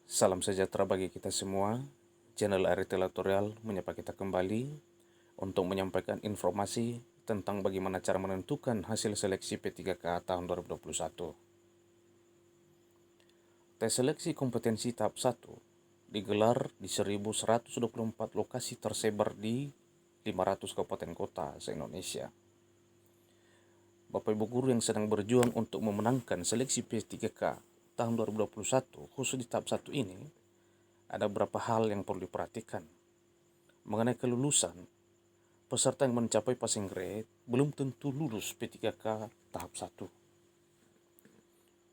Salam sejahtera bagi kita semua. Channel Ari Tutorial menyapa kita kembali untuk menyampaikan informasi tentang bagaimana cara menentukan hasil seleksi P3K tahun 2021. Tes seleksi kompetensi tahap 1 digelar di 1124 lokasi tersebar di 500 kabupaten kota se-Indonesia. Bapak Ibu guru yang sedang berjuang untuk memenangkan seleksi P3K tahun 2021 khusus di tahap 1 ini, ada beberapa hal yang perlu diperhatikan. Mengenai kelulusan, peserta yang mencapai passing grade belum tentu lulus P3K tahap 1.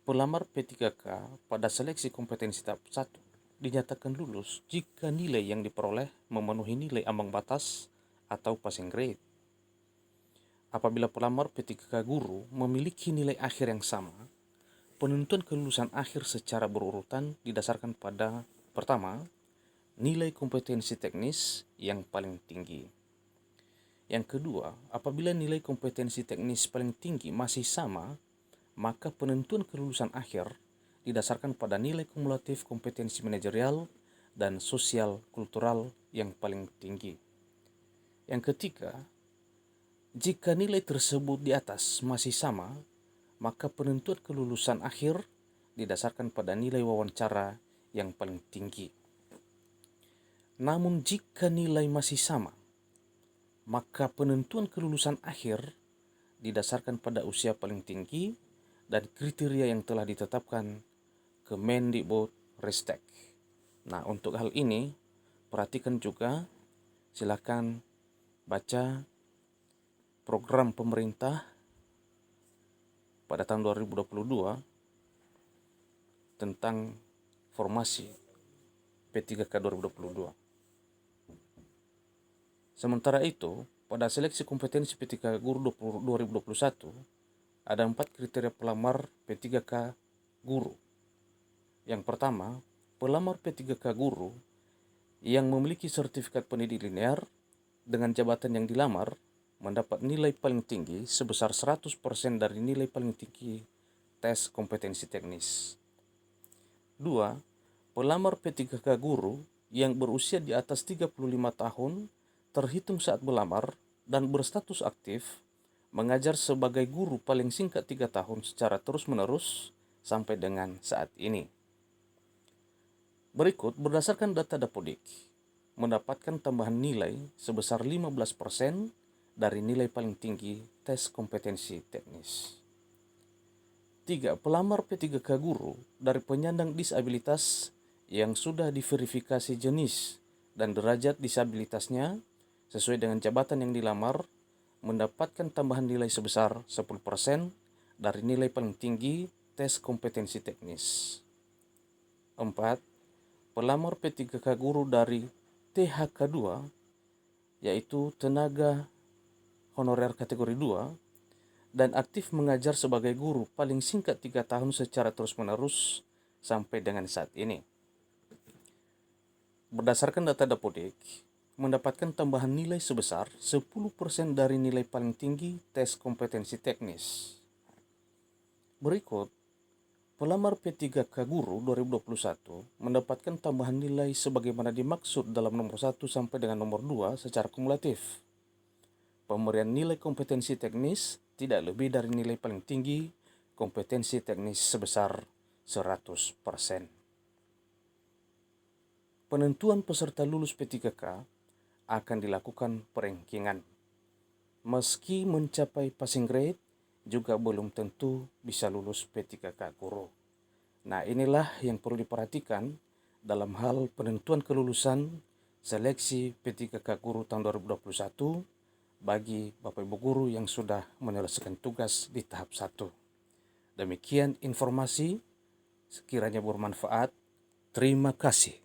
Pelamar P3K pada seleksi kompetensi tahap 1 dinyatakan lulus jika nilai yang diperoleh memenuhi nilai ambang batas atau passing grade. Apabila pelamar P3K guru memiliki nilai akhir yang sama, penentuan kelulusan akhir secara berurutan didasarkan pada pertama, nilai kompetensi teknis yang paling tinggi. Yang kedua, apabila nilai kompetensi teknis paling tinggi masih sama, maka penentuan kelulusan akhir didasarkan pada nilai kumulatif kompetensi manajerial dan sosial kultural yang paling tinggi. Yang ketiga, jika nilai tersebut di atas masih sama, maka penentuan kelulusan akhir didasarkan pada nilai wawancara yang paling tinggi. Namun jika nilai masih sama, maka penentuan kelulusan akhir didasarkan pada usia paling tinggi dan kriteria yang telah ditetapkan Kemendikbudristek. Nah, untuk hal ini, perhatikan juga, silakan baca program pemerintah pada tahun 2022 tentang formasi P3K 2022. Sementara itu, pada seleksi kompetensi P3K Guru 2021, ada 4 kriteria pelamar P3K Guru. Yang pertama, pelamar P3K Guru yang memiliki sertifikat pendidik linear dengan jabatan yang dilamar mendapat nilai paling tinggi sebesar 100% dari nilai paling tinggi tes kompetensi teknis. 2. Pelamar P3K Guru yang berusia di atas 35 tahun terhitung saat melamar dan berstatus aktif mengajar sebagai guru paling singkat 3 tahun secara terus-menerus sampai dengan saat ini. Berikut berdasarkan data Dapodik, mendapatkan tambahan nilai sebesar 15% dari nilai paling tinggi tes kompetensi teknis. 3. Pelamar P3K Guru dari penyandang disabilitas yang sudah diverifikasi jenis dan derajat disabilitasnya sesuai dengan jabatan yang dilamar mendapatkan tambahan nilai sebesar 10% dari nilai paling tinggi tes kompetensi teknis. 4. Pelamar P3K Guru dari THK 2, yaitu tenaga honorer kategori 2, dan aktif mengajar sebagai guru paling singkat 3 tahun secara terus-menerus sampai dengan saat ini. Berdasarkan data Dapodik, mendapatkan tambahan nilai sebesar 10% dari nilai paling tinggi tes kompetensi teknis. Berikut, pelamar P3K Guru 2021 mendapatkan tambahan nilai sebagaimana dimaksud dalam nomor 1 sampai dengan nomor 2 secara kumulatif. Pemberian nilai kompetensi teknis tidak lebih dari nilai paling tinggi kompetensi teknis sebesar 100%. Penentuan peserta lulus P3K akan dilakukan perankingan. Meski mencapai passing grade, juga belum tentu bisa lulus P3K Guru. Nah, inilah yang perlu diperhatikan dalam hal penentuan kelulusan seleksi P3K Guru tahun 2021 bagi Bapak Ibu Guru yang sudah menyelesaikan tugas di tahap 1. Demikian informasi, sekiranya bermanfaat. Terima kasih.